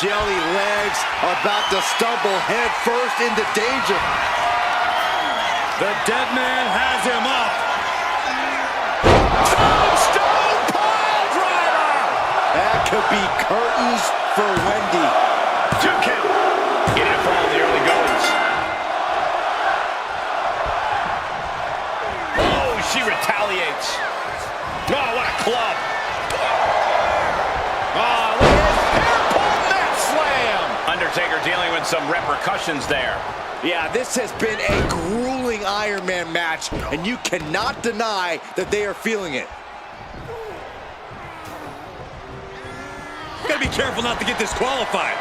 jelly legs, about to stumble head first into danger. The dead man has him up. Tombstone pile driver! That could be curtains for Wendy. 2 count. Getting a fall in the early goings. Oh, she retaliates. Oh, what a club. Oh, look at this hair-pull net slam. Undertaker dealing with some repercussions there. Yeah, this has been a grueling Iron Man match, and you cannot deny that they are feeling it. Gotta be careful not to get disqualified.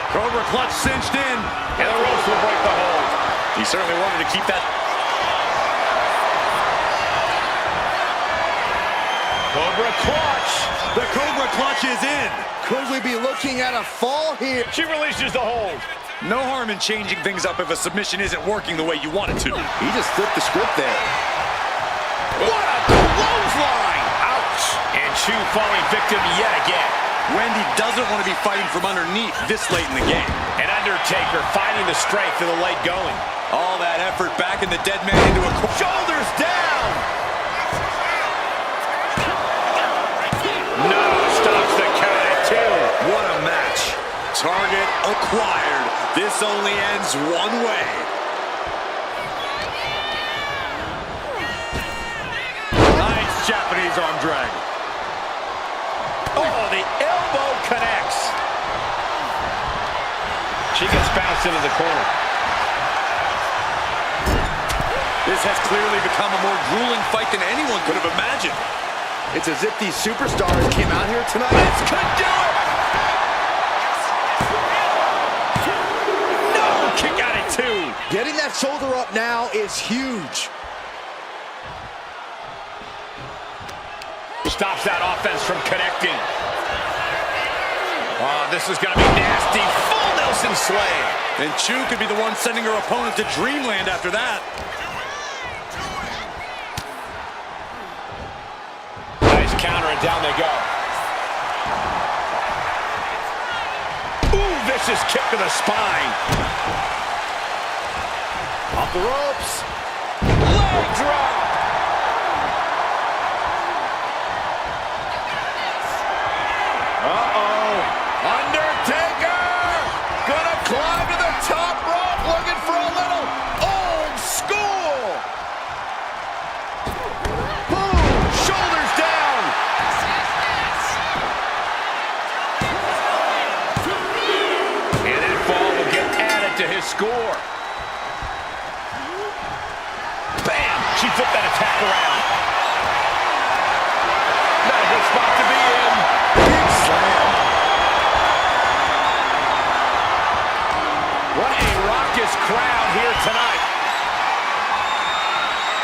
Cobra clutch cinched in. And the ropes will break the hold. He certainly wanted to keep that. Cobra clutch. The Cobra clutch is in. Could we be looking at a fall here? She releases the hold. No harm in changing things up if a submission isn't working the way you want it to. He just flipped the script there. What a clothesline. Ouch. And Chu falling victim yet again. Wendy doesn't want to be fighting from underneath this late in the game. And Undertaker finding the strength of the leg going. All that effort back in the dead man into a Shoulders down. No, stops the count at 2. What a match. Target acquired. This only ends one way. Nice Japanese arm drag. Oh, the elbow connects. She gets bounced into the corner. This has clearly become a more grueling fight than anyone could have imagined. It's as if these superstars came out here tonight. This could do it. No, kick out at 2. Getting that shoulder up now is huge. Stops that offense from connecting. Oh, this is going to be nasty. Full Nelson slam. And Chu could be the one sending her opponent to dreamland after that. Nice counter, and down they go. Ooh, vicious kick to the spine. Off the ropes. Leg drop. Uh-oh. Undertaker! Gonna climb to the top rope, looking for a little old school. Boom! Shoulders down. And that fall will get added to his score. Bam! She flipped that attack around. Not a good spot to be in. Big slam. What a raucous crowd here tonight.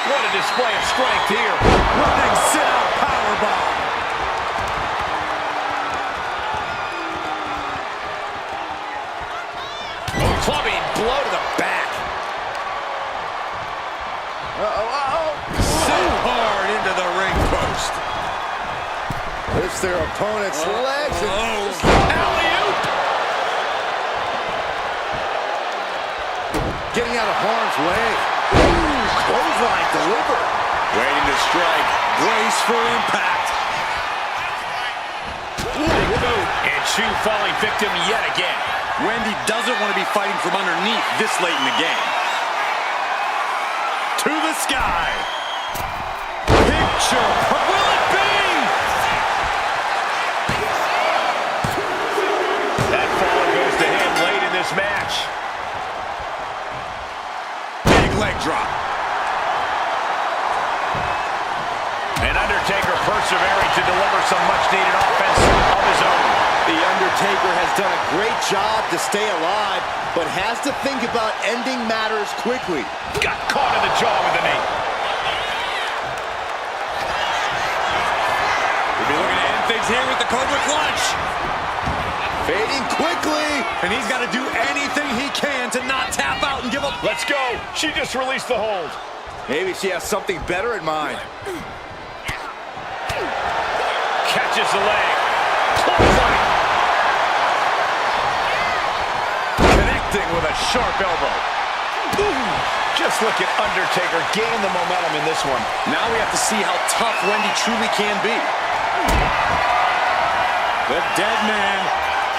What a display of strength here. Running sit-out powerbomb. Clubbing blow to the back. Sent hard into the ring post. Lifts their opponent's legs. Alley-oop. Getting out of harm's way. Ooh, clothesline delivered. Waiting to strike. Brace for impact. Big boot. And Chu falling victim yet again. Wendy doesn't want to be fighting from underneath this late in the game. To the sky. Picture. Will it be? That fall goes to him late in this match. Big leg drop. And Undertaker persevering to deliver some much-needed offense of his own. The Undertaker has done a great job to stay alive, but has to think about ending matters quickly. Got caught in the jaw with the knee. We'll be looking to end things here with the Cobra clutch. Fading Fading quickly. And he's got to do anything he can to not tap out and give up. Let's go. She just released the hold. Maybe she has something better in mind. Catches the leg. Clothesline. Connecting with a sharp elbow. Ooh. Just look at Undertaker gain the momentum in this one. Now we have to see how tough Wendy truly can be. The dead man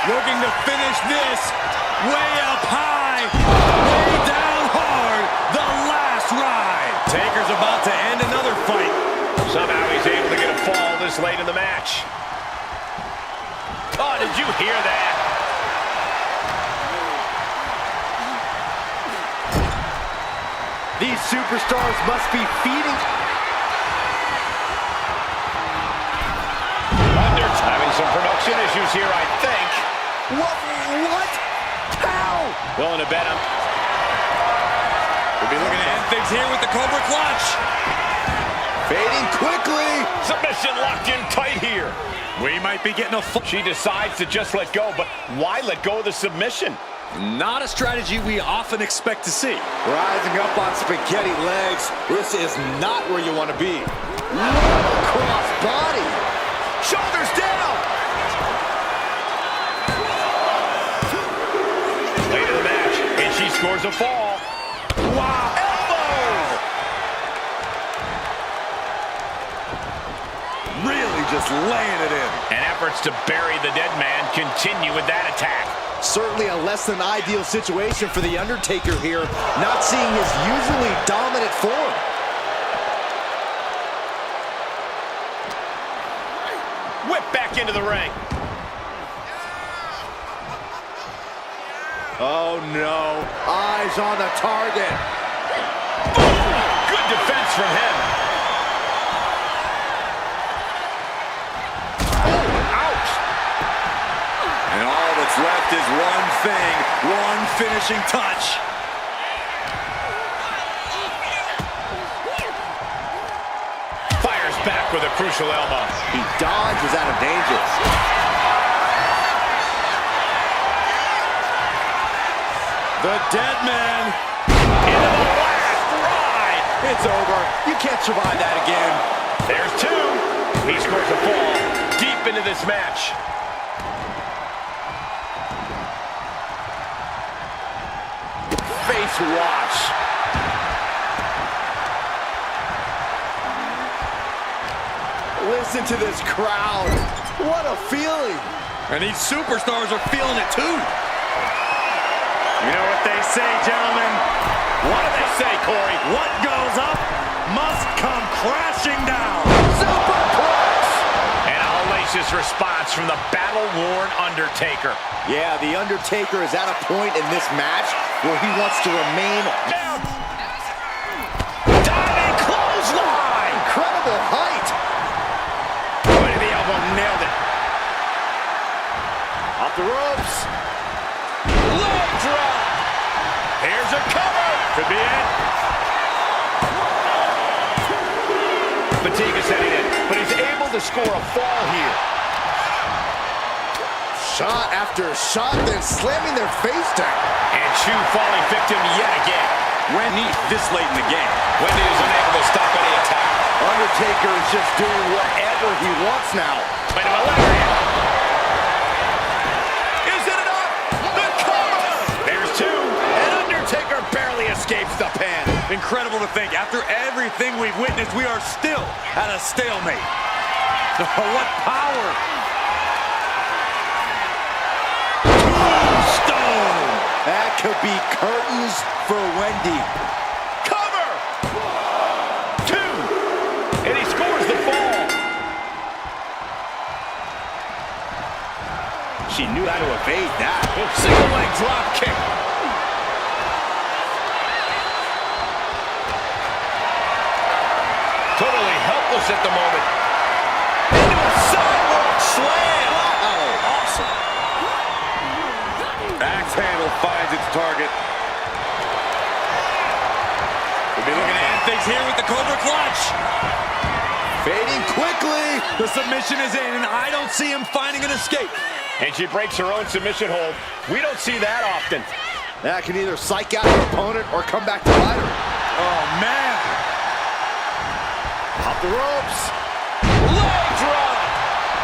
looking to finish this way up high, way down hard, the last ride. Taker's about to end another fight. Somehow he's able to get a fall this late in the match. Oh, did you hear that? These superstars must be feeding. Undertaker having some production issues here, I think. What? How? Willing to bet him. We'll be looking to end things here with the Cobra Clutch. Fading quickly. Submission locked in tight here. We might be getting a full... She decides to just let go, but why let go of the submission? Not a strategy we often expect to see. Rising up on spaghetti legs. This is not where you want to be. Cross body. Shoulders down. Late in the match, and she scores a fall. Wow. Elbow. Really just laying it in. And efforts to bury the dead man continue with that attack. Certainly a less than ideal situation for The Undertaker here, not seeing his usually dominant form. Whip back into the ring. Oh no, eyes on the target. Good defense from him. And all that's left is one thing, one finishing touch. Fires back with a crucial elbow. He dodges out of danger. The dead man. Into the last ride. It's over. You can't survive that again. There's two. He scores a fall deep into this match. Face wash. Listen to this crowd. What a feeling. And these superstars are feeling it too. You know what they say, gentlemen? What do they say, Corey? What goes up must come crashing down. Superplex. An hellacious response from the battle-worn Undertaker. Yeah, The Undertaker is at a point in this match where he wants to remain Down. Diving clothesline. incredible height. Point of the elbow, nailed it. Off the ropes. Leg drop. Here's a cover. Could be it. Fatigue is setting in, but he's able to score a fall here. Shot after shot, then slamming their face down. And Chu falling victim yet again. Wendy this late in the game. Wendy is unable to stop any attack. Undertaker is just doing whatever he wants now. Into a lariat. Is it enough? The cover. There's two. And Undertaker barely escapes the pin. Incredible to think, after everything we've witnessed, we are still at a stalemate. What power! Tombstone! That could be curtains for Wendy. Cover. Two. And he scores the fall. She knew how to evade that. Single leg drop kick. Totally helpless at the moment. Into a sidewalk slam. Oh, Awesome. Axe handle finds its target. We'll be looking to end things here with the Cobra Clutch. fading quickly. The submission is in, and I don't see him finding an escape. And she breaks her own submission hold. We don't see that often. That can either psych out her opponent or come back to bite her. Oh, man. Off the ropes. Leg drop.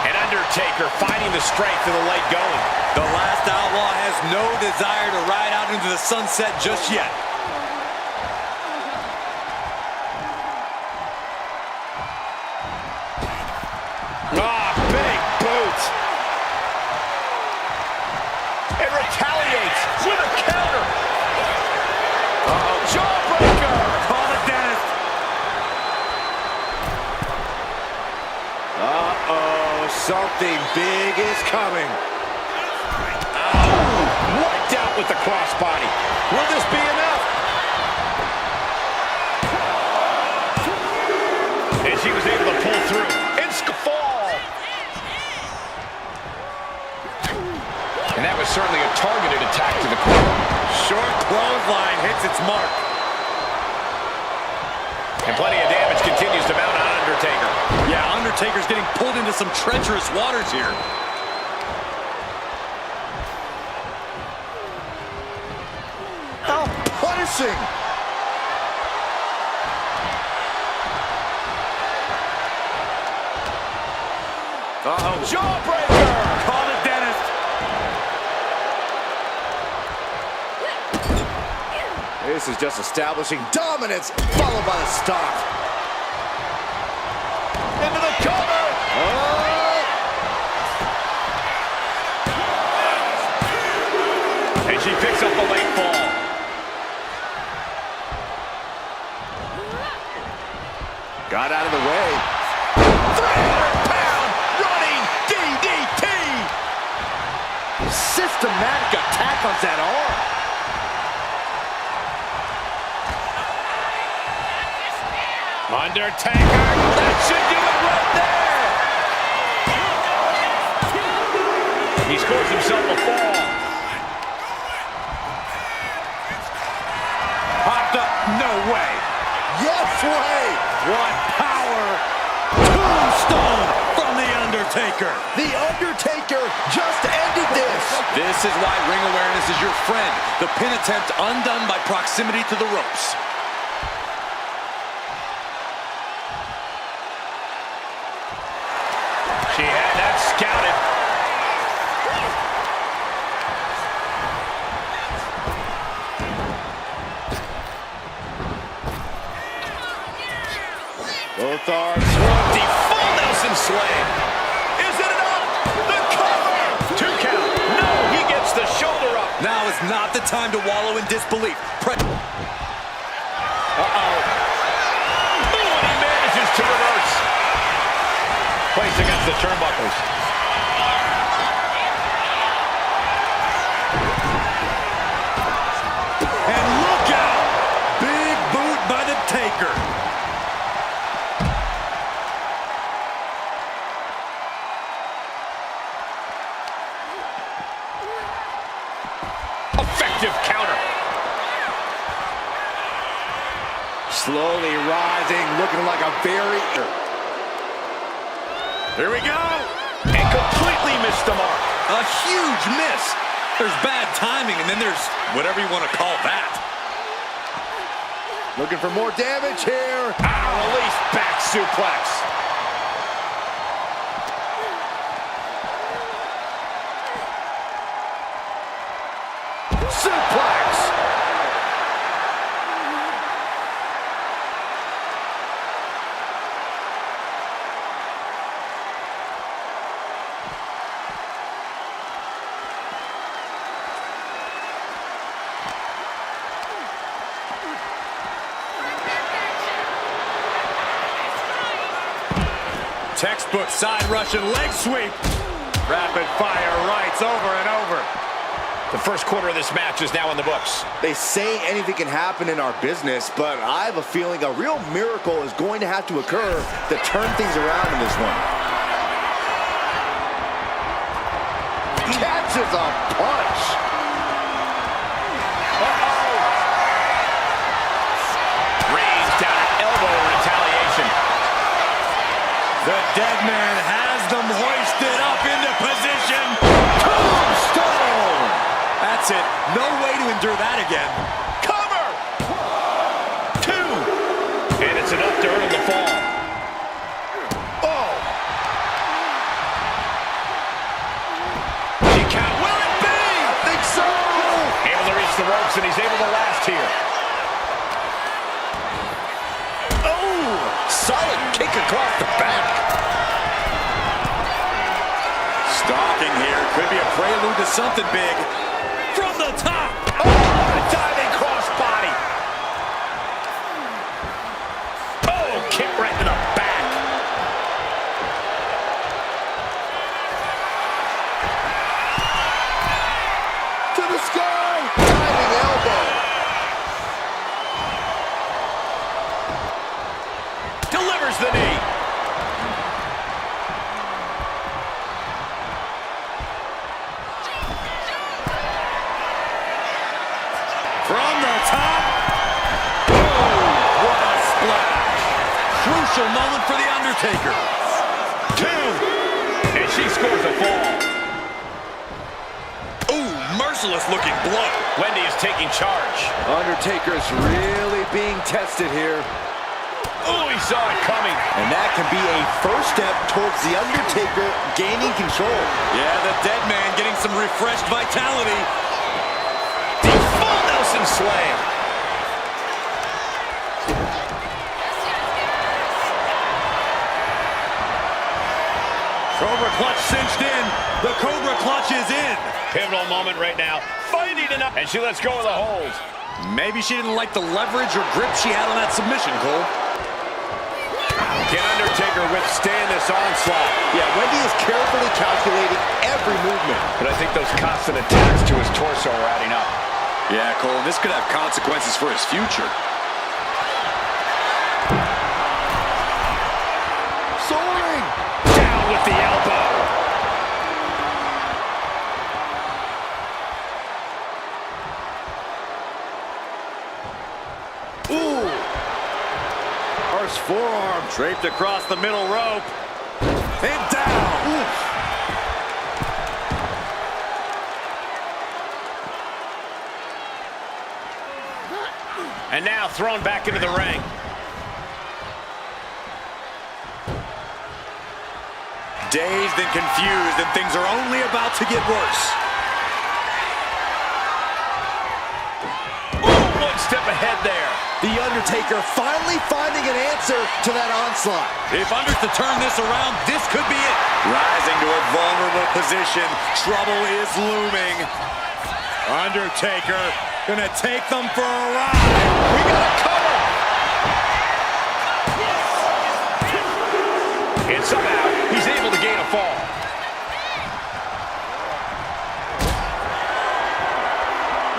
And Undertaker finding the strength of the leg going. The last outlaw has no desire to ride out into the sunset just yet. Ah, big boot. It retaliates with a counter. Uh-oh, jawbreaker. Call it, Dennis. Uh-oh, something big is coming. Wiped out with the crossbody. Will this be enough? And she was able to pull through. Fall. And that was certainly a targeted attack to the core. Short clothesline hits its mark. And plenty of damage continues to mount on Undertaker. Yeah, Undertaker's getting pulled into some treacherous waters here. How punishing! Uh-oh, jawbreaker! Call it, Dennis. This is just establishing dominance, followed by the stomp. Into the cover! Oh! And she picks up the late fall. Got out of the way. 300-pound running DDT! Systematic attack on that arm. Undertaker, that should do it right there! He scores himself a fall. Popped up, no way. Yes way! What power! Tombstone from The Undertaker. The Undertaker just ended this. This is why ring awareness is your friend. The pin attempt undone by proximity to the ropes. She had that scouted. Both arms. The full Nelson slam. Is it enough? The cover. 2 count. No, he gets the shoulder up. Now is not the time to wallow in disbelief. Uh-oh. Oh, and he manages to reverse. Placed against the turnbuckles. And look out! Big boot by the Taker. Effective counter. Slowly rising, looking like a very... Here we go. And completely missed the mark. A huge miss. There's bad timing, and then there's whatever you want to call that. Looking for more damage here. Release back suplex. Suplex. Textbook side Russian leg sweep. Rapid fire rights over and over. The first quarter of this match is now in the books. They say anything can happen in our business, but I have a feeling a real miracle is going to have to occur to turn things around in this one. Catches a punch. Raised down an elbow in retaliation. The dead man has them hoisted up into position. That's it. No way to endure that again. Cover! 2. And it's enough to earn the fall. Oh! She count. Will it be? I think so! Able to reach the ropes, and he's able to last here. Oh! Solid kick across the back. Stalking here. Could be a prelude to something big. From the top. Oh, diving crossbody. Oh, kick right to the back. To the sky. Diving elbow. Delivers the knee. From the top. Oh, what a splash. Crucial moment for The Undertaker. 2. And she scores a fall. Ooh, merciless looking blow. Wendy is taking charge. Undertaker's really being tested here. Oh, he saw it coming. And that can be a first step towards The Undertaker gaining control. Yeah, the dead man getting some refreshed vitality. Full Nelson slam. Cobra clutch cinched in. The Cobra clutch is in. Pivotal moment right now. Fighting enough. And she lets go of the hold. Maybe she didn't like the leverage or grip she had on that submission, Cole. Can Undertaker withstand this onslaught? Yeah, Wendy is carefully calculating every movement. But I think those constant attacks to his torso are adding up. Yeah, Cole, this could have consequences for his future. Soaring! Down with the elbow. Ooh! Harsh forearm. Draped across the middle rope. And down. Oof. And now thrown back into the ring. Dazed and confused, and things are only about to get worse. Ooh, one step ahead there. The Undertaker finally finding an answer to that onslaught. If Under's to turn this around, this could be it. Rising to a vulnerable position. Trouble is looming. Undertaker gonna take them for a ride. We got a cover. And somehow, he's able to gain a fall.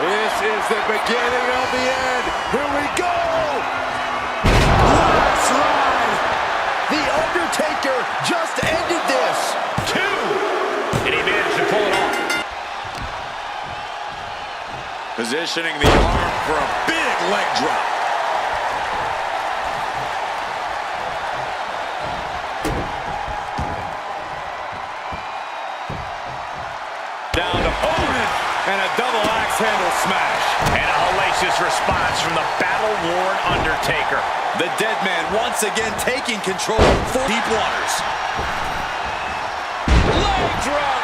This is the beginning of the end. Here we go. Last ride. The Undertaker just ended this. 2. And he managed to pull it off. Positioning the arm for a big leg drop. Down to opponent. And a double axe handle smash. And a hellacious response from the battle-worn Undertaker. The dead man once again taking control for deep waters. Leg drop.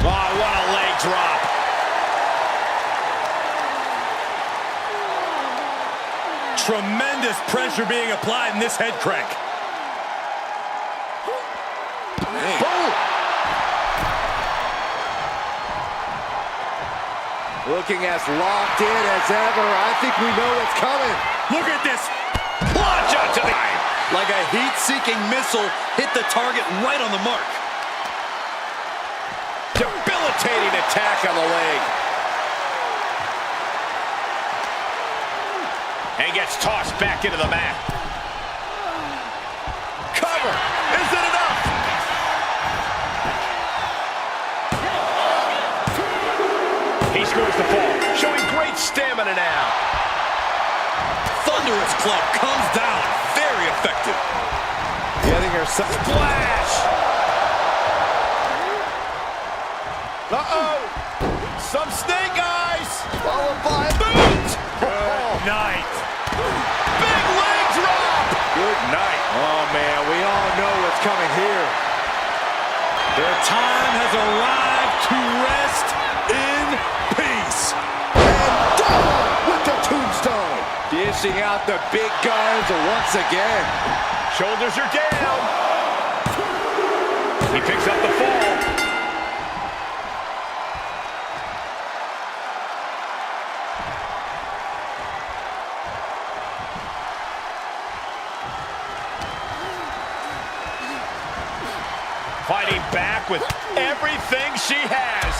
Oh, what a leg drop. Tremendous pressure being applied in this head crank. Boom. Looking as locked in as ever. I think we know what's coming. Look at this. Plunge onto the... Like a heat-seeking missile, hit the target right on the mark. Debilitating attack on the leg. And gets tossed back into the mat. Cover. Is it enough? He scores the fall, showing great stamina now. Thunderous club comes down. Very effective. Yeah, some splash. Uh-oh. Some snake eyes. Followed by Boot. Good night. Big leg drop. Good night. Oh, man, we all know what's coming here. Their time has arrived to rest in peace. And double with the tombstone. Dishing out the big guns once again. Shoulders are down. He picks up the fall. Fighting back with everything she has.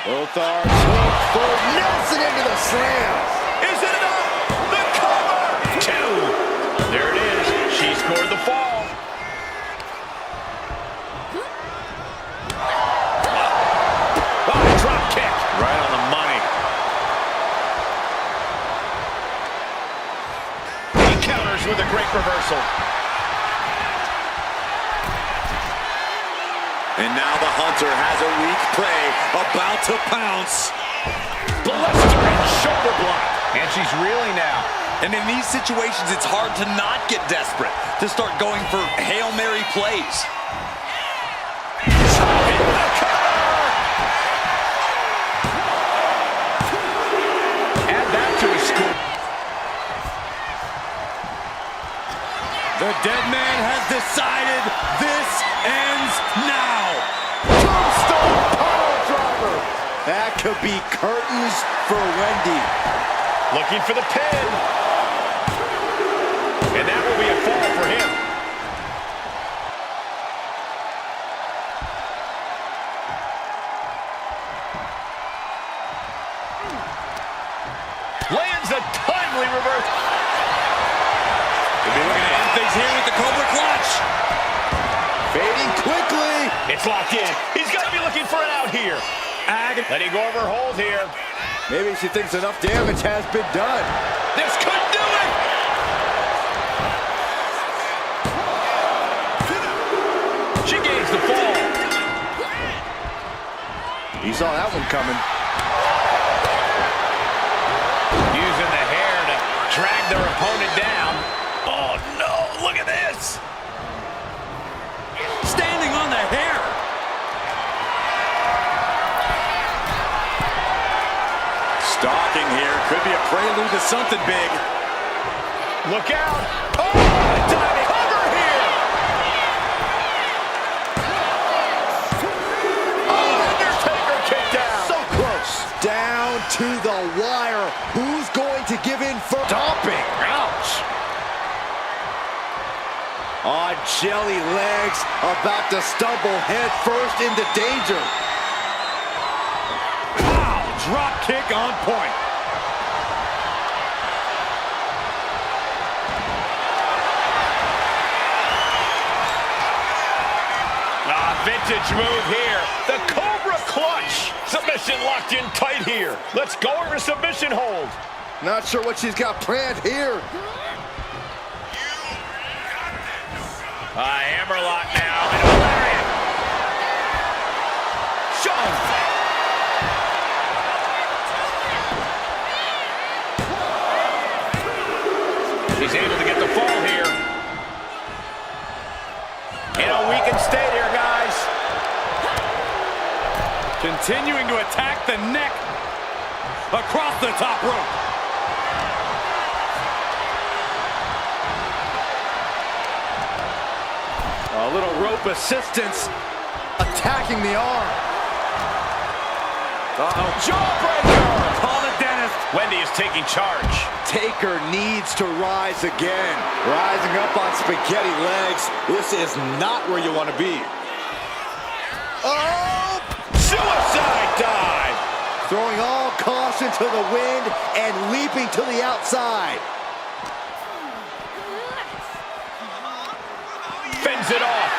Both arms hooked for Nelson into the slam. Is it enough? The cover! 2. There it is. She scored the fall. Oh, drop kick. Right on the money. He counters with a great reversal. And now the hunter has a weak prey about to pounce. Blistering shoulder block. And she's reeling now. And in these situations, it's hard to not get desperate, to start going for Hail Mary plays. Add that to his score. The dead man has decided this ends now. Tombstone power driver. That could be curtains for Wendy. Looking for the pin. And that will be a fall for him. Lands a timely reverse. We'll be looking to end things here with the Cobra Clutch. Fading quickly. It's locked in. He's got to be looking for an out here. Letting go of her hold here. Maybe she thinks enough damage has been done. This could do it. She gains the fall. He saw that one coming. Using the hair to drag their opponent down. Oh no, look at this. Standing on the hair. Stalking here could be a prelude to something big. Look out. Oh, diving cover here. Oh, Undertaker kicked out. So close. Down to the wire. Who's going to give in first? Stomping. Ouch. On jelly legs, about to stumble head first into danger. Wow, drop kick on point. Vintage move here. The Cobra Clutch. Submission locked in tight here. Let's go over submission hold. Not sure what she's got planned here. Hammerlock now. And a lariat. Shove. She's able to get the fall here. In a weakened state here, guys. Continuing to attack the neck across the top rope. A little rope assistance attacking the arm. Uh-oh. Jawbreaker. Call the dentist. Wendy is taking charge. Taker needs to rise again. Rising up on spaghetti legs. This is not where you want to be. Oh! Suicide dive. Throwing all caution to the wind and leaping to the outside. Fends it off.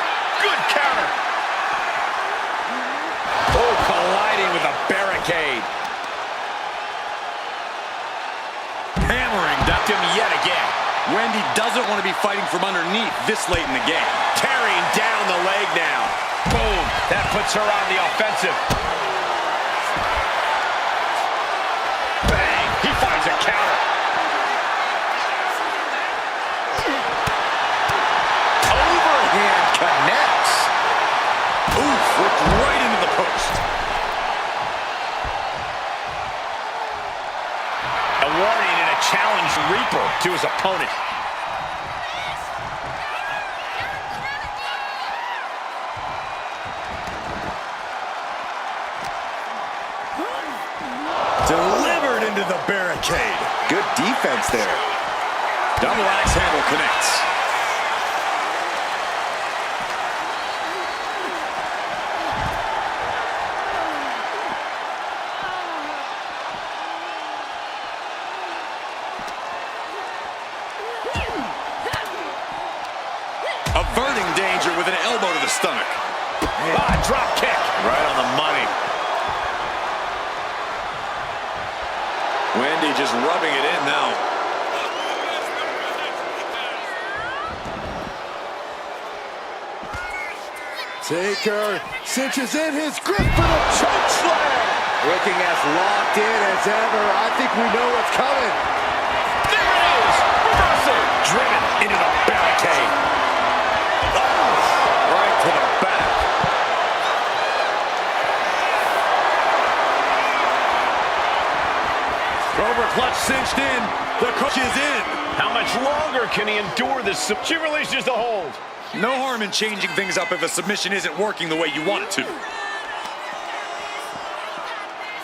Good counter. Oh, colliding with a barricade. Hammering victim yet again. Wendy doesn't want to be fighting from underneath this late in the game. Tearing down the leg now. Boom. That puts her on the offensive. Bang. He finds a counter. Overhand connects. Oof, whipped right into the post. A warning and a challenge reaper to his opponent. Delivered into the barricade. Good defense there. Double axe handle connects. Averting danger with an elbow to the stomach. Drop kick. Right on the money. Wendy just rubbing it in now. Taker cinches in his grip for the choke slam. Looking as locked in as ever. I think we know what's coming. There it is. Reversal. Driven into the barricade. Right to the back. Cobra clutch cinched in. The coach is in. How much longer can he endure this? She releases the hold. No harm in changing things up if a submission isn't working the way you want it to.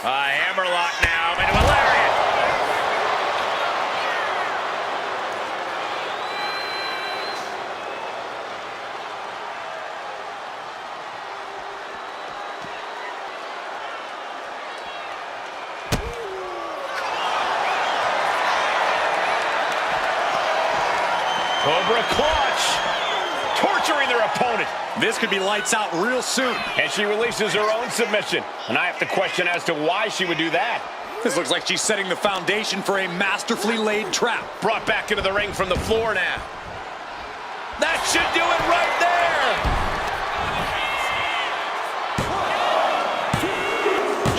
Hammerlock now into a lariat. Cobra clutch, torturing their opponent. This could be lights out real soon. And she releases her own submission. And I have to question as to why she would do that. This looks like she's setting the foundation for a masterfully laid trap. Brought back into the ring from the floor now. That should do it right there.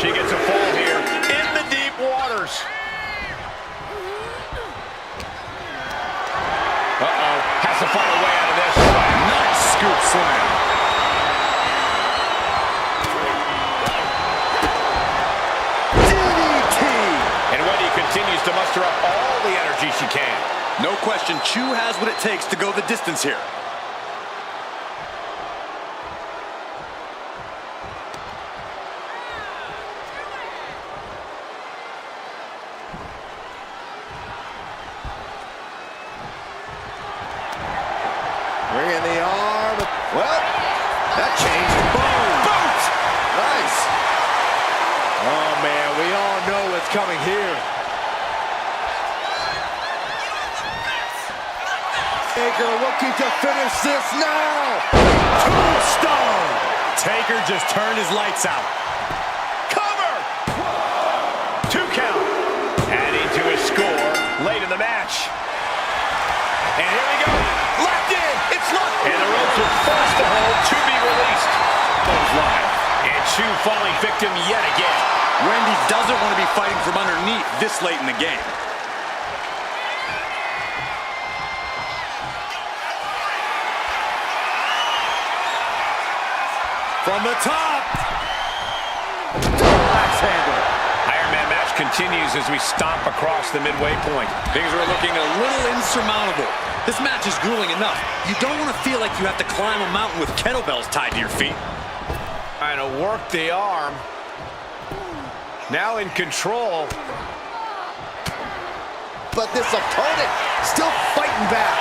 She gets a fall here in the deep waters. Has to find a way out of this. Nice scoop slam. DDT. And Wendy continues to muster up all the energy she can. No question, Chu has what it takes to go the distance here. Bringing the arm. Well, that changed. Boom. Boot. Nice. Oh, man, we all know what's coming here. Taker looking to finish this now. Tombstone. Taker just turned his lights out. Cover. 2 count. Adding to his score late in the match. And here we go. Locked in. It's locked. And the ropes are forced to hold to be released. Clothesline. And Chu falling victim yet again. Wendy doesn't want to be fighting from underneath this late in the game. From the top. Axe handle. Iron Man match continues as we stomp across the midway point. Things are looking a little insurmountable. This match is grueling enough. You don't want to feel like you have to climb a mountain with kettlebells tied to your feet. Trying to work the arm. Now in control. But this opponent still fighting back.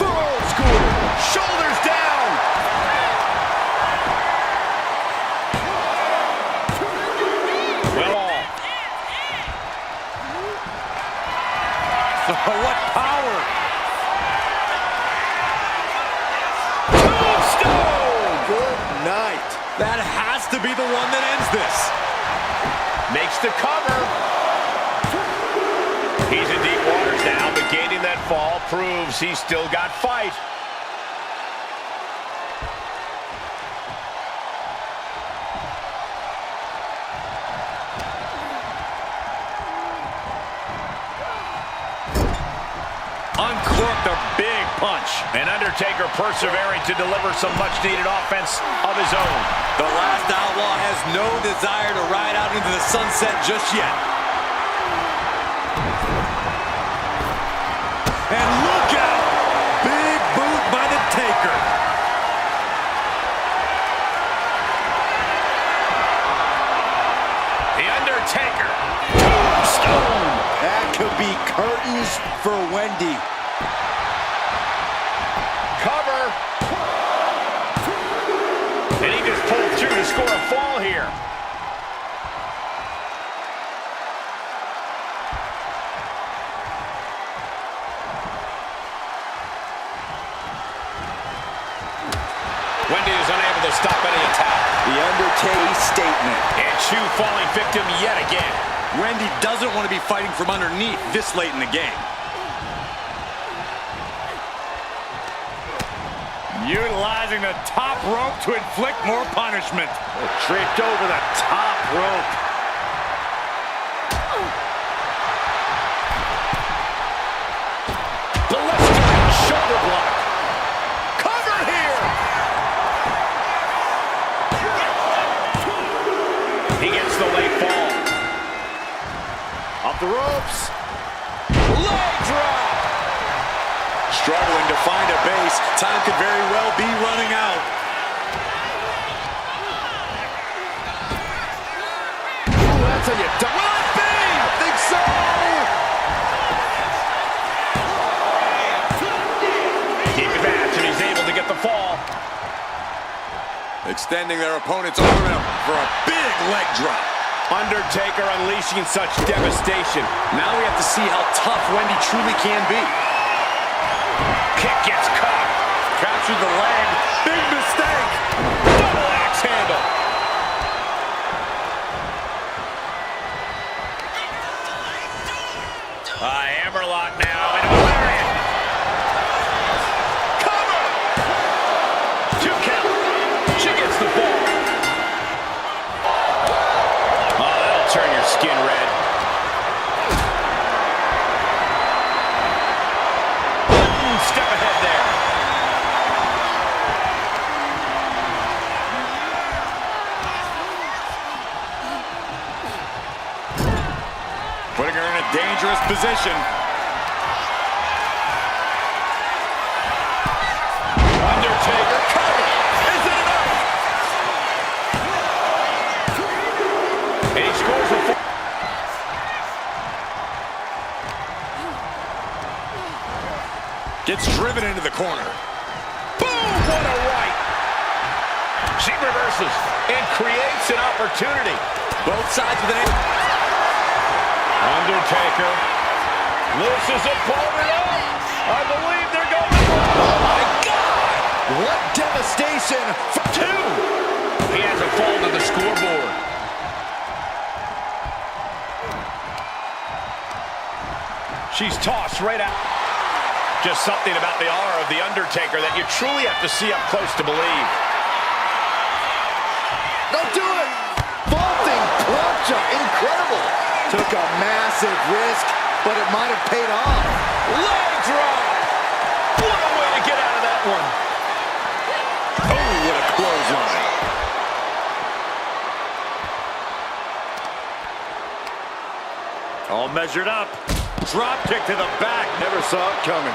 Old school. Shoulders down. Well, What power! Tombstone! be the one that ends this. Makes the cover. He's in deep waters now, but gaining that fall proves he's still got fight. Uncorked a big punch. And Undertaker persevering to deliver some much-needed offense of his own. The last outlaw has no desire to ride out into the sunset just yet. And look out! Big boot by the Taker. The Undertaker. Tombstone. That could be curtains for Wendy. Cover. And he just pulled through to score a fall here. Wendy is unable to stop any attack. The Undertaker statement. And Chu falling victim yet again. Wendy doesn't want to be fighting from underneath this late in the game. Utilizing the top rope to inflict more punishment. Tripped over the top rope. Blistering shoulder block. Cover here. He gets the late fall. Off the ropes. Leg drop. Struggling to find a base. Time could very well be running out. Ooh, that's how you do. Will it be? I think so. Keep advantage, and he's able to get the fall. Extending their opponent's arm out for a big leg drop. Undertaker unleashing such devastation. Now we have to see how tough Wendy truly can be. Kick gets caught. Captured the leg. Big mistake. Double axe handle. Hammerlock now. And a lariat. Cover. 2 count. She gets the ball. Oh, that'll turn your skin red. Step ahead there. Putting her in a dangerous position. Undertaker cover. Is it enough? And he scores a four. Gets driven into the corner. Boom! What a right. She reverses and creates an opportunity. Both sides with an... Undertaker looses opponent up. I believe they're going to... Oh my God! What devastation for 2. He has a fall to the scoreboard. She's tossed right out. Just something about the aura of The Undertaker that you truly have to see up close to believe. Don't do it! Vaulting plancha, incredible! Took a massive risk, but it might have paid off. Leg drop! What a way to get out of that one. Oh, what a clothesline. All measured up. Drop kick to the back. Never saw it coming.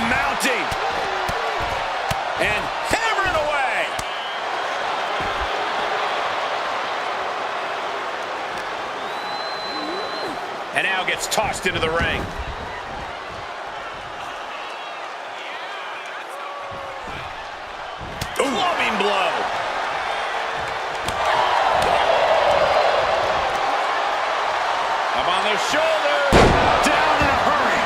Mounting. And hammering away. And now gets tossed into the ring. Loving blow. shoulders. Down in a hurry.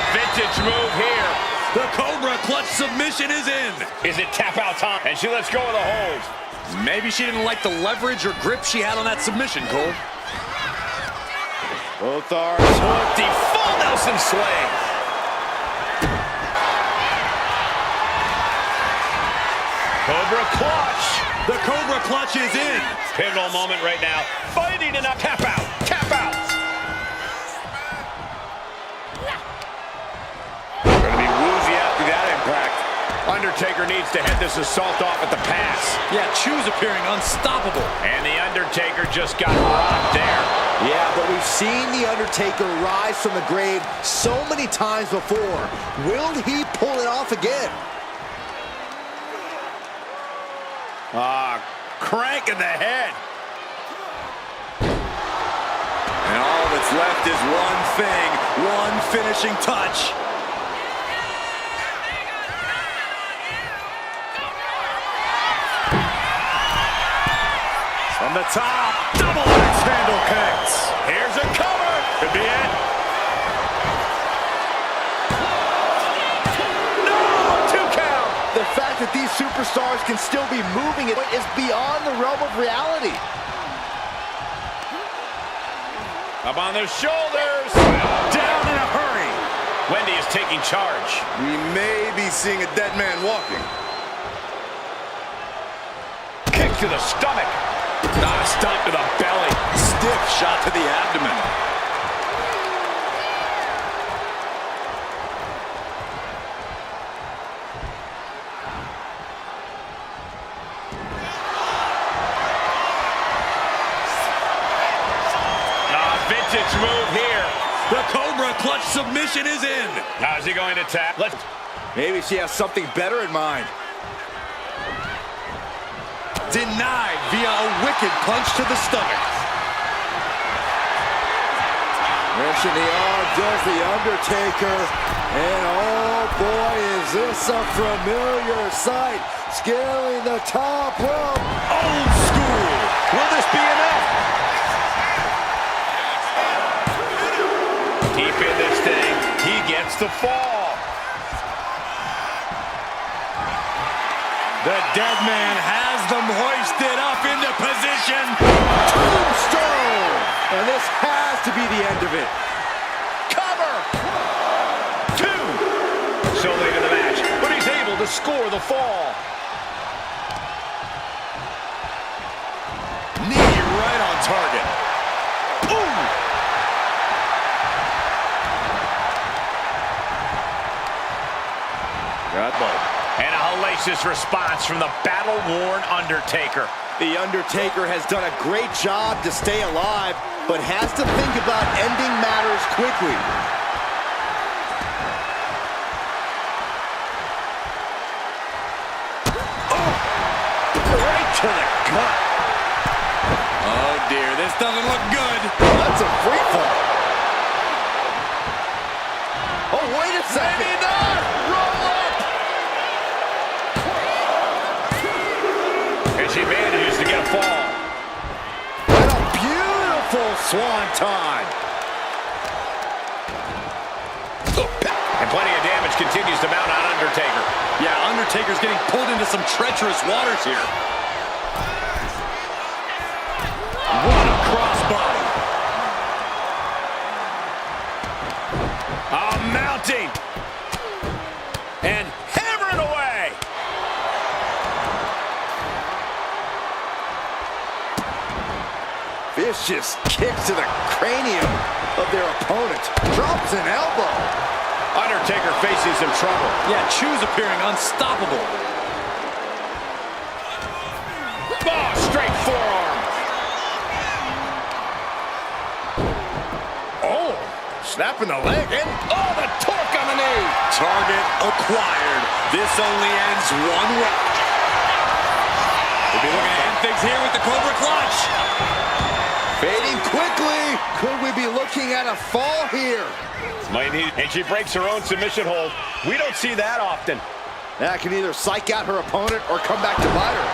Vintage move here. The Cobra Clutch submission is in. Is it tap out time? And she lets go of the hold. Maybe she didn't like the leverage or grip she had on that submission, Cole. Both arms hooked. The full Nelson sling. Cobra Clutch. The Cobra Clutch is in. Pivotal moment right now. Fighting and a tap out. Tap out. Going to be woozy after that impact. Undertaker needs to head this assault off at the pass. Yeah, Chu's appearing unstoppable. And the Undertaker just got rocked there. Yeah, but we've seen the Undertaker rise from the grave so many times before. Will he pull it off again? Crank in the head. And all that's left is one thing, one finishing touch. From the top, double axe handle connects. Here's a cover. Could be it. No, 2 count. The fact that these superstars can still be moving it is beyond the realm of reality. Up on their shoulders. Down in a hurry. Wendy is taking charge. We may be seeing a dead man walking. Kick to the stomach. Stomp to the belly. Stiff shot to the abdomen. Vintage move here. The Cobra Clutch submission is in. How's he going to tap? Maybe she has something better in mind. Denied via a wicked punch to the stomach. Wrenching the arm does the Undertaker. And oh boy, is this a familiar sight. Scaling the top rope. Old school. Will this be enough? Keep in this thing. He gets the fall. The dead man has them hoisted up into position. Tombstone! And this has to be the end of it. Cover! 2. So late in the match, but he's able to score the fall. Knee right on target. Ooh! And a hellacious response from the battle-worn Undertaker. The Undertaker has done a great job to stay alive, but has to think about ending matters quickly. Right to the gut. Oh dear, this doesn't look good. That's a free fall. Oh, wait a second. Maybe not. Roll up. And she manages to get a fall. What a beautiful swanton. And plenty of damage continues to mount on Undertaker. Yeah, Undertaker's getting pulled into some treacherous waters here. What a crossbody. Mounting. And hammering away. Vicious kicks to the cranium of their opponent. Drops an elbow. Undertaker facing some trouble. Yeah, Chu's appearing unstoppable. Oh, straight forearm. Oh, snapping the leg in. Oh, the torque on the knee. Target acquired. This only ends one way. We'll be looking to end things here with the Cobra Clutch. Fading quickly. Could we be looking at a fall here? Might need, and she breaks her own submission hold. We don't see that often. That can either psych out her opponent or come back to bite her.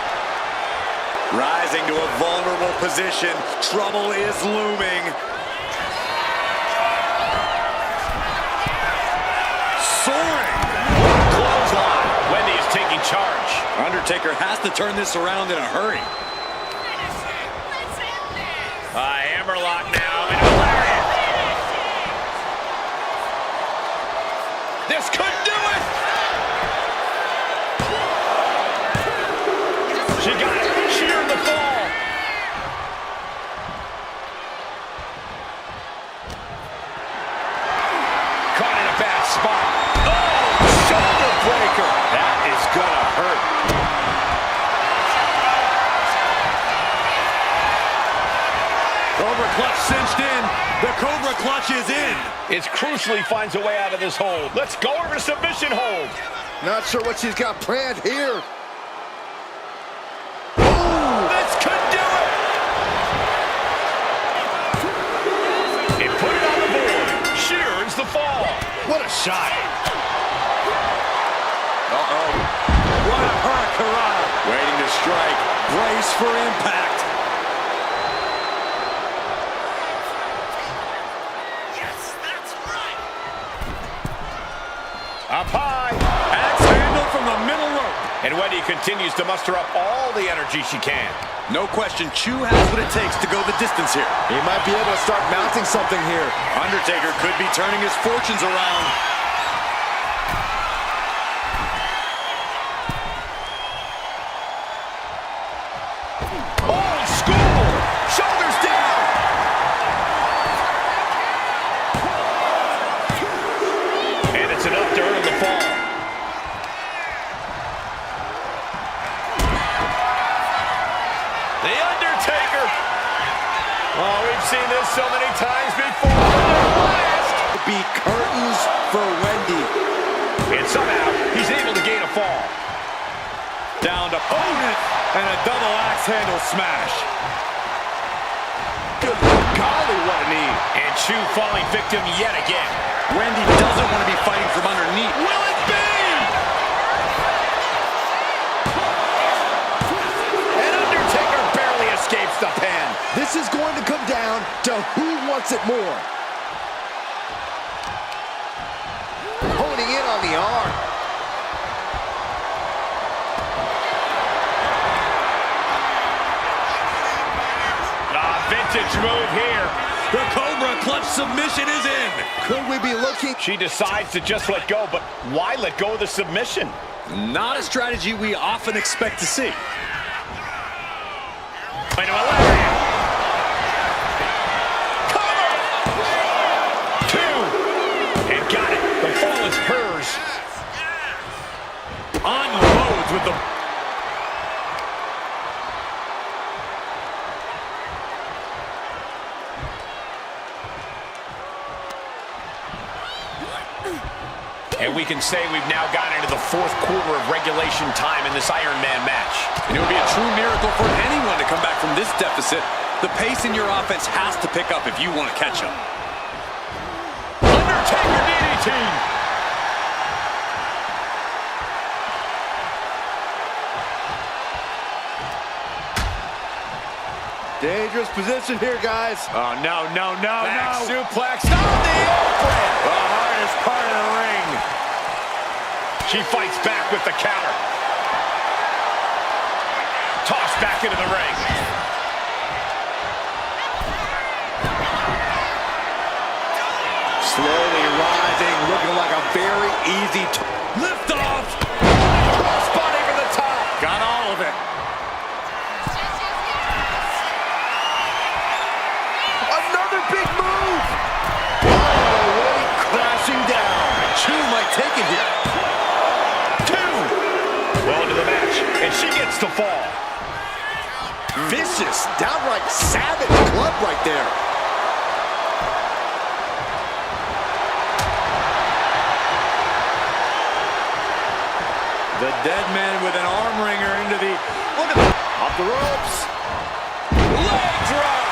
Rising to a vulnerable position. Trouble is looming. Soaring. Clothesline. Wendy is taking charge. Undertaker has to turn this around in a hurry. Hammerlock now. And a lariat. This could do it. She got it. Sheared the fall. Caught in a bad spot. Oh, shoulder breaker. That is gonna hurt. Cobra clutch cinched in. The Cobra clutch is in. It crucially finds a way out of this hold. Let's go over submission hold. Not sure what she's got planned here. This could do it. It put it on the board. She earns the fall. What a shot. Uh-oh. What a hurricane. Waiting to strike. Brace for impact. Up high. Axe handle from the middle rope. And Wendy continues to muster up all the energy she can. No question, Chu has what it takes to go the distance here. He might be able to start mounting something here. Undertaker could be turning his fortunes around. Old school. Shoulders down. And it's enough to earn the fall. The Undertaker. Oh, we've seen this so many times before. Be curtains for Wendy. And somehow, he's able to gain a fall. Down to opponent and a double axe handle smash. Good golly, what a knee. And Chu falling victim yet again. Wendy doesn't want to be fighting from underneath. Will it be? And Undertaker barely escapes the pin. This is going to come down to who wants it more. Honing in on the arm. Vintage move here. The Cobra clutch submission is in. Could we be looking? She decides to just let go, but why let go of the submission? Not a strategy we often expect to see. Into a lariat. Cover! 2. And got it. The fall is hers. Unloads with the... And we can say we've now gotten into the 4th quarter of regulation time in this Iron Man match. And it would be a true miracle for anyone to come back from this deficit. The pace in your offense has to pick up if you want to catch up. Undertaker DDT. Dangerous position here, guys. Oh, no, no, no, Back no. suplex. On the apron. The hardest part of the ring. She fights back with the counter. Tossed back into the ring. Slowly rising, looking like a very easy Lift off. Crossbody from the top. Got all of it. Another big move. All the way crashing down. Chu might take it here. 2. Well into the match, and she gets the fall. Vicious, downright savage club right there. The dead man with an arm wringer into the... Look at that. Off the ropes. Leg drop.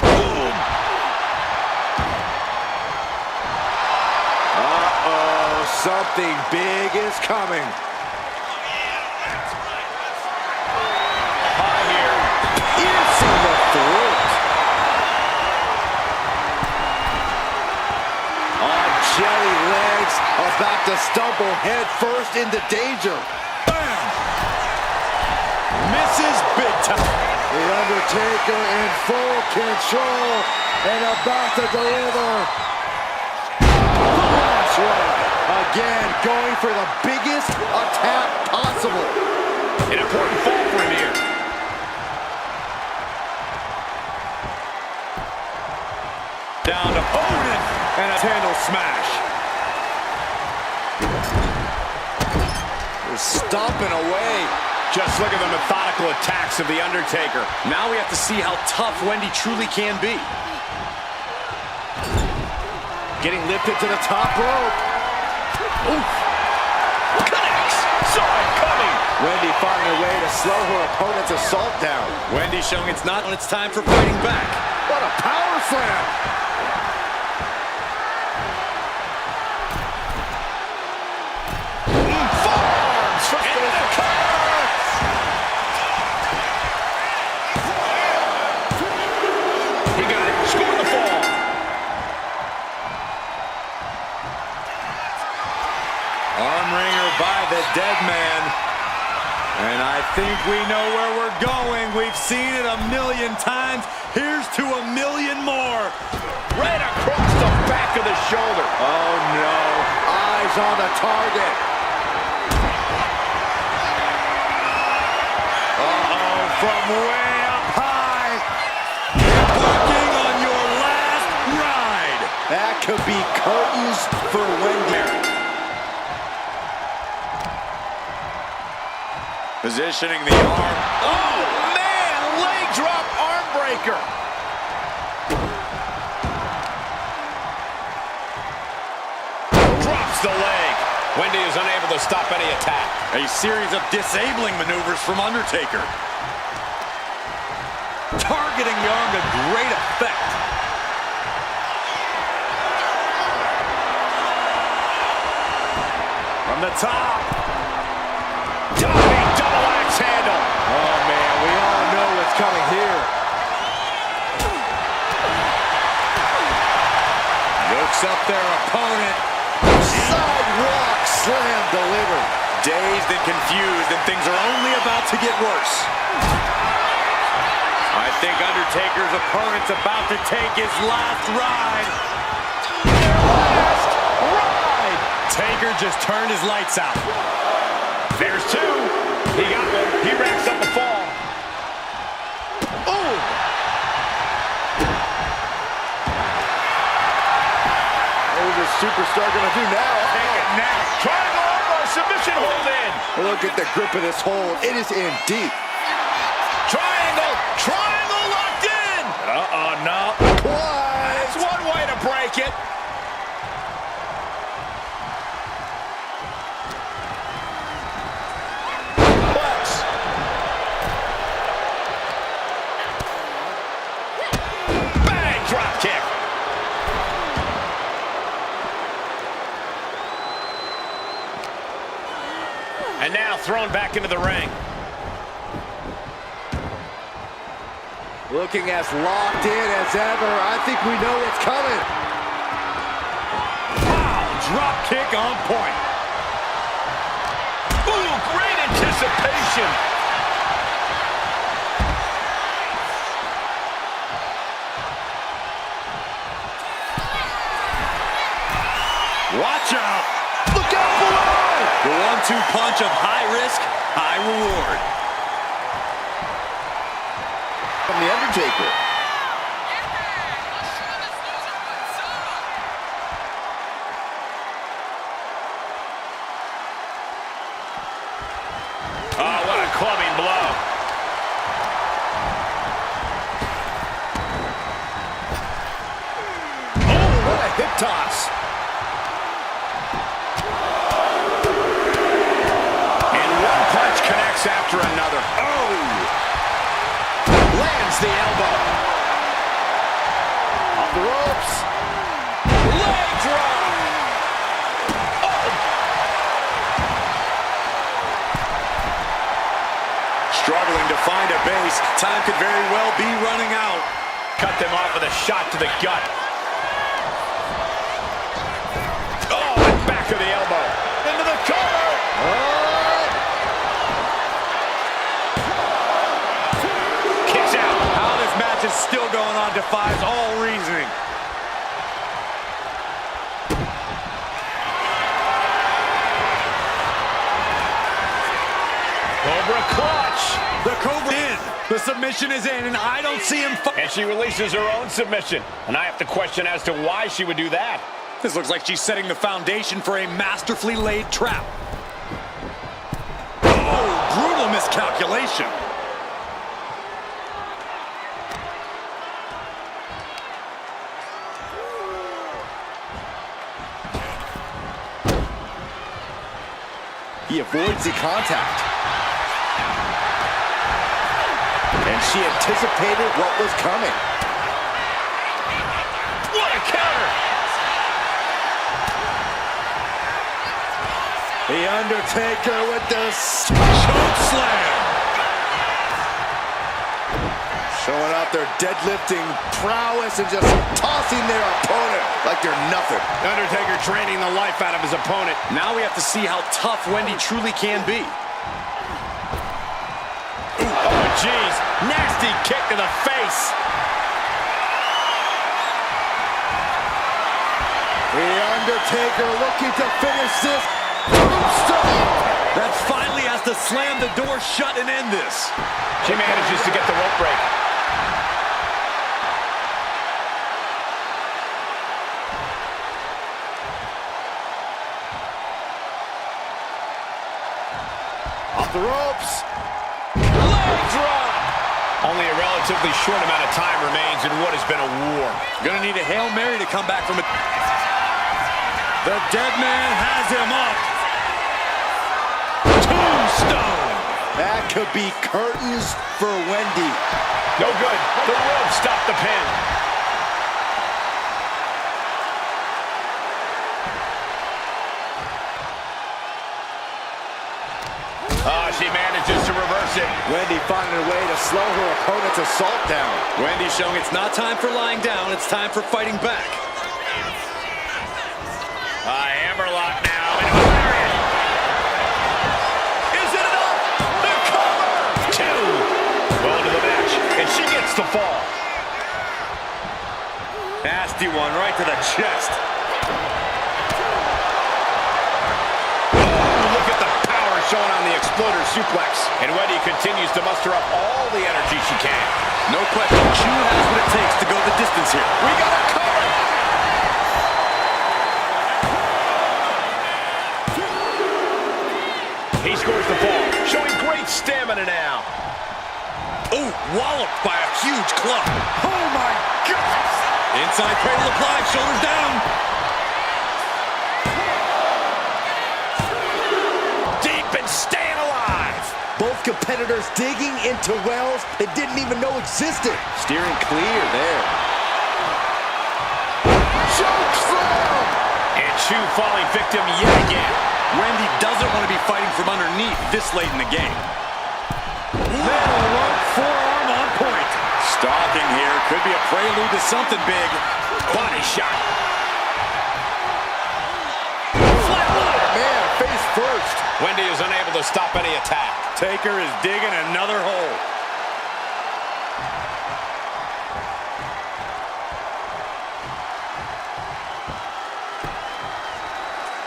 Boom. Something big is coming. High here. Piercing the throat. On jelly legs, about to stumble head first into danger. Bam! Misses big time. The Undertaker in full control and about to deliver. That's right. Again, going for the biggest attack possible. An important fall for him here. Down to Odin and a handle smash. They're stomping away. Just look at the methodical attacks of The Undertaker. Now we have to see how tough Wendy truly can be. Getting lifted to the top rope. Oof. Connects. Saw it coming. Wendy finding a way to slow her opponent's assault down. Wendy showing it's not when it's time for fighting back. What a power slam. Forearms from the cover. He got it. Scored the fall. Arm wringer by the dead man. And I think we know where we're going. We've seen it a million times. Here's to a million more. Right across the back of the shoulder. Oh no. Eyes on the target. Uh-oh, from way up high. Embarking on your last ride. That could be curtains for Wendy. Positioning the arm. Oh, man! Leg drop arm breaker. Drops the leg. Wendy is unable to stop any attack. A series of disabling maneuvers from Undertaker. Targeting the arm to great effect. From the top. Diving double axe handle. Oh man, we all know what's coming here. Yokes up their opponent. Sidewalk slam delivered. Dazed and confused, and things are only about to get worse. I think Undertaker's opponent's about to take his last ride. Their last ride. Taker just turned his lights out. There's two. He got one. He racks up the fall. Ooh. What's this superstar gonna do now? Take it now. Triangle armbar submission hold in. Look at the grip of this hold. It is in deep. Triangle. Triangle locked in. No. That's one way to break it. Bang! Drop kick. And now thrown back into the ring. Looking as locked in as ever. I think we know what's coming. Wow, drop kick on point. Ooh, great anticipation. Watch out. Look out below! The 1-2 punch of high risk, high reward. From The Undertaker. Oh, what a clubbing blow. Oh, what a hip toss. And one punch connects after another. Oh! Lands the elbow. Off the ropes. Leg drop. Oh, face. Time could very well be running out. Cut them off with a shot to the gut. Oh, back of the elbow. Into the cover. Oh! Kicks out. How this match is still going on defies all reasoning. Cobra clutch. The Cobra in. The submission is in, and I don't see him. And she releases her own submission. And I have to question as to why she would do that. This looks like she's setting the foundation for a masterfully laid trap. Oh, brutal miscalculation. He avoids the contact. And she anticipated what was coming. What a counter. The Undertaker with the Choke slam. showing out their deadlifting prowess and just tossing their opponent like they're nothing. Undertaker draining the life out of his opponent. Now we have to see how tough Wendy truly can be. Oh, jeez. Nasty kick to the face. The Undertaker looking to finish this. Tombstone! That finally has to slam the door shut and end this. She manages to get the rope break. Off the ropes. Leg drop. Only a relatively short amount of time remains in what has been a war. Gonna need a Hail Mary to come back from it. The dead man has him up. Tombstone. That could be curtains for Wendy. No good. The rope stopped the pin. She manages to reverse it. Wendy finding a way to slow her opponent's assault down. Wendy showing it's not time for lying down, it's time for fighting back. Hammerlock now. Is it enough? The cover! Two. Well into the match, and she gets the fall. Nasty one right to the chest. Showing on the exploder suplex. And Wendy continues to muster up all the energy she can. No question, she has what it takes to go the distance here. We got a cover! He scores the ball, showing great stamina now. Ooh, walloped by a huge club. Oh my God! Inside cradle applied, shoulders down. Staying alive. Both competitors digging into wells they didn't even know existed. Steering clear there. Choke slam! And Chu falling victim yet again. Wendy doesn't want to be fighting from underneath this late in the game. Metal rope forearm on point. Stalking here could be a prelude to something big. Body shot. Man, face first. Wendy is unable to stop any attack. Taker is digging another hole.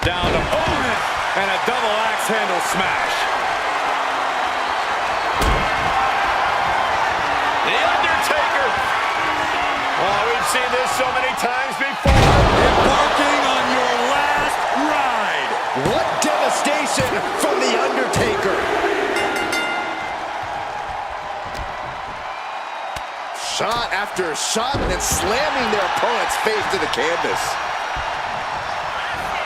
Down to opponent and a double axe handle smash. The Undertaker. Oh, we've seen this so many times before. Embarking on your last ride. What devastation from The Undertaker. Shot after shot and then slamming their opponent's face to the canvas.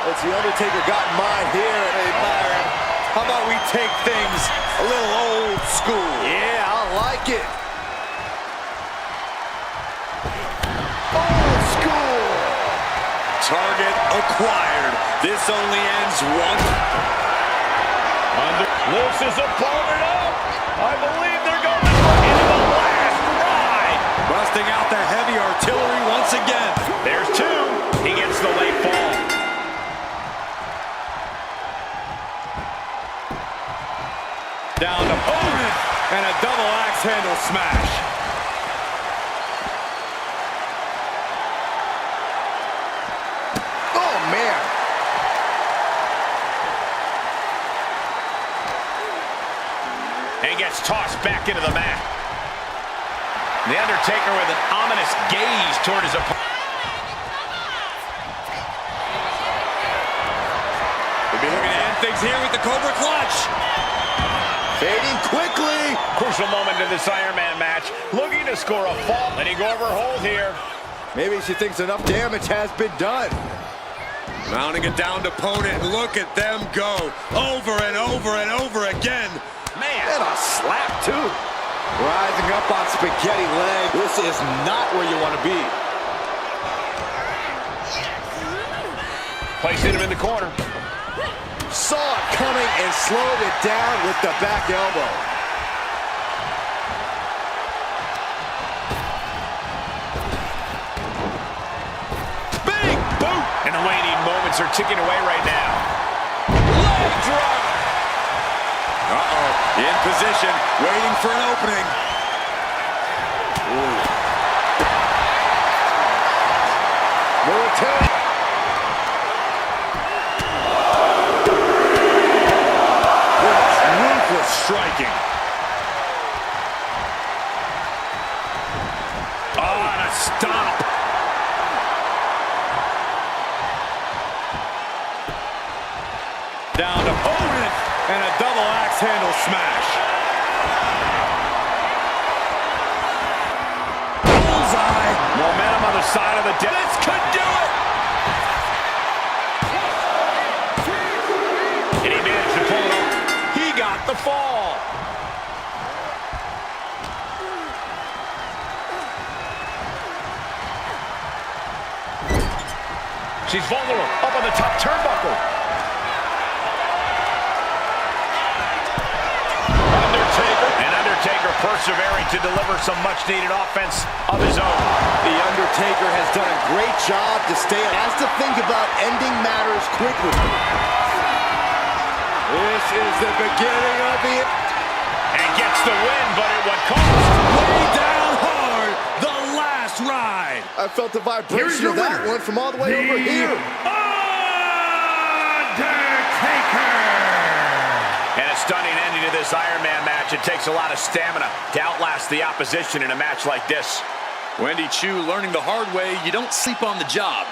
What's The Undertaker got in mind here? Hey, Byron, how about we take things a little old school? Yeah, I like it. Old school. Target acquired. This only ends one. Lifts his opponent up. I believe they're going for it. axe handle smash. Oh, man. And gets tossed back into the mat. The Undertaker with an ominous gaze toward his opponent. We'll be looking to end things here with the Cobra Clutch. Fading quickly. Crucial moment in this Iron Man match. Looking to score a fall. Letting go of her hold here. Maybe she thinks enough damage has been done. Mounting a downed opponent, and look at them go. Over and over and over again. Man. And a slap, too. Rising up on spaghetti leg. This is not where you want to be. Placing him in the corner. Saw it coming and slowed it down with the back elbow. Big boot! And the waning moments are ticking away right now. Leg drop! Uh-oh, in position, waiting for an opening. Military. Ruthless striking. Oh, and a stop. Down opponent, and a double axe handle smash. Bullseye. Momentum on the side of the deck. This could do it! And he managed to pull it off. He got the fall. She's vulnerable. Up on the top turnbuckle. Undertaker persevering to deliver some much-needed offense of his own. The Undertaker has done a great job to stay. Has to think about ending matters quickly. This is the beginning of the... And gets the win, but at what cost? Way down hard, the last ride. I felt the vibration of that one from all the way over here. And a stunning ending to this Iron Man match. It takes a lot of stamina to outlast the opposition in a match like this. Wendy Chu learning the hard way, you don't sleep on the job.